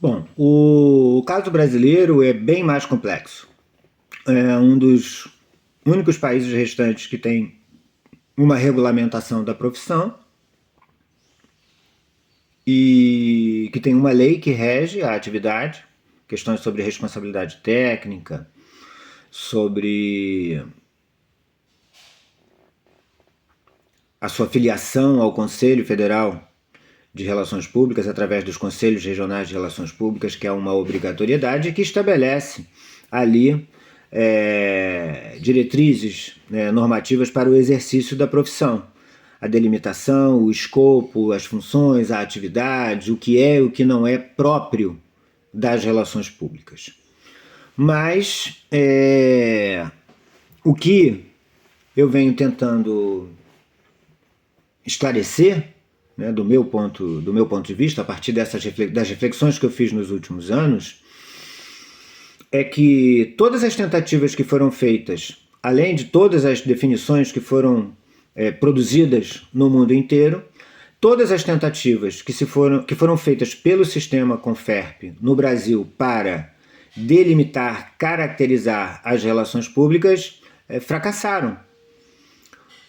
Bom, o caso brasileiro é bem mais complexo. É um dos únicos países restantes que tem uma regulamentação da profissão e que tem uma lei que rege a atividade, questões sobre responsabilidade técnica, sobre a sua filiação ao Conselho Federal de Relações Públicas através dos Conselhos Regionais de Relações Públicas, que é uma obrigatoriedade que estabelece ali diretrizes, normativas para o exercício da profissão. A delimitação, o escopo, as funções, a atividade, o que é e o que não é próprio das relações públicas. Mas o que eu venho tentando esclarecer, né, do meu ponto de vista, a partir das reflexões que eu fiz nos últimos anos, é que todas as tentativas que foram feitas, além de todas as definições que foram produzidas no mundo inteiro, todas as tentativas que foram feitas pelo sistema Conferp no Brasil para delimitar, caracterizar as relações públicas fracassaram.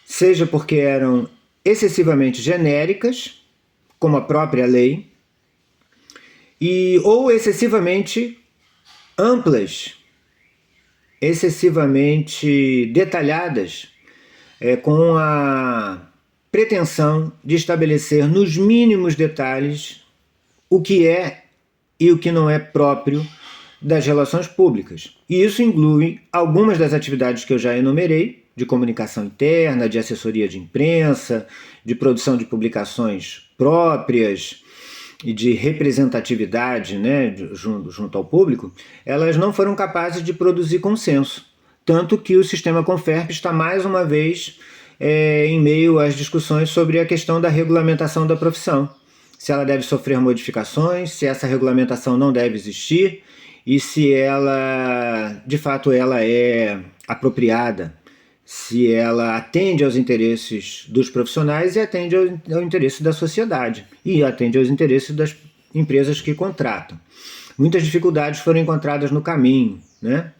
Seja porque eram excessivamente genéricas, como a própria lei, ou excessivamente amplas, excessivamente detalhadas, com a pretensão de estabelecer nos mínimos detalhes o que é e o que não é próprio das relações públicas. E isso inclui algumas das atividades que eu já enumerei, de comunicação interna, de assessoria de imprensa, de produção de publicações próprias e de representatividade, né, junto ao público. Elas não foram capazes de produzir consenso. Tanto que o sistema Conferp está mais uma vez em meio às discussões sobre a questão da regulamentação da profissão. Se ela deve sofrer modificações, se essa regulamentação não deve existir e se ela, de fato, ela é apropriada, se ela atende aos interesses dos profissionais e atende ao interesse da sociedade e atende aos interesses das empresas que contratam. Muitas dificuldades foram encontradas no caminho, né?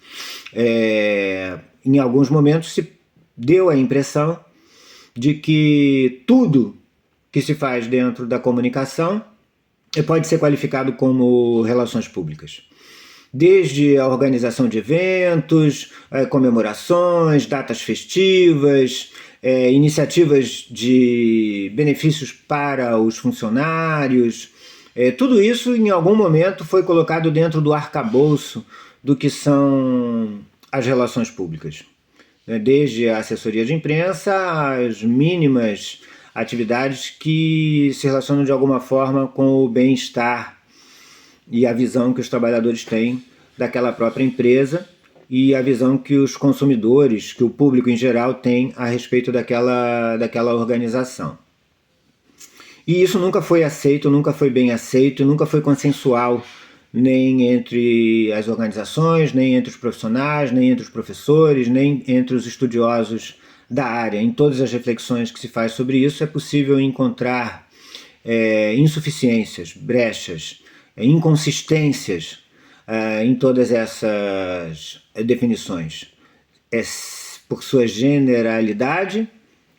Em alguns momentos se deu a impressão de que tudo que se faz dentro da comunicação pode ser qualificado como relações públicas. Desde a organização de eventos, comemorações, datas festivas, iniciativas de benefícios para os funcionários, tudo isso em algum momento foi colocado dentro do arcabouço do que são as relações públicas. Desde a assessoria de imprensa às mínimas atividades que se relacionam de alguma forma com o bem-estar e a visão que os trabalhadores têm daquela própria empresa e a visão que os consumidores, que o público em geral tem a respeito daquela organização. E isso nunca foi aceito, nunca foi bem aceito, nunca foi consensual, nem entre as organizações, nem entre os profissionais, nem entre os professores, nem entre os estudiosos da área. Em todas as reflexões que se faz sobre isso é possível encontrar insuficiências, brechas, inconsistências em todas essas definições. É por sua generalidade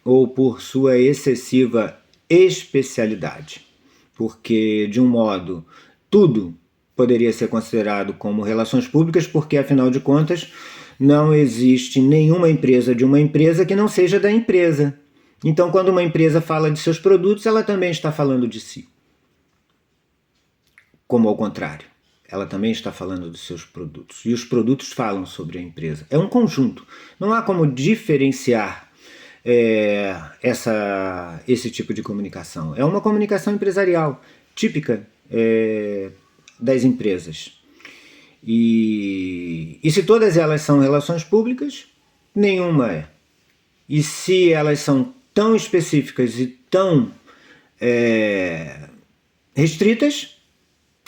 ou por sua excessiva especialidade. Porque, de um modo, tudo poderia ser considerado como relações públicas, porque, afinal de contas, não existe nenhuma empresa de uma empresa que não seja da empresa. Então, quando uma empresa fala de seus produtos, ela também está falando de si. Como ao contrário, ela também está falando dos seus produtos. E os produtos falam sobre a empresa. É um conjunto. Não há como diferenciar esse tipo de comunicação. É uma comunicação empresarial típica das empresas. E se todas elas são relações públicas, nenhuma é. E se elas são tão específicas e tão restritas,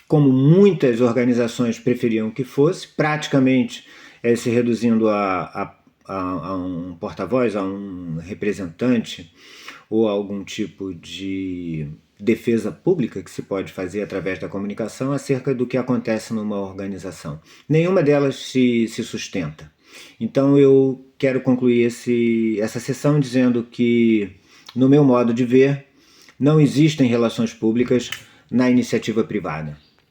como muitas organizações preferiam que fosse, praticamente se reduzindo a um porta-voz, a um representante ou a algum tipo de defesa pública que se pode fazer através da comunicação acerca do que acontece numa organização. Nenhuma delas se sustenta. Então eu quero concluir essa sessão dizendo que, no meu modo de ver, não existem relações públicas na iniciativa privada.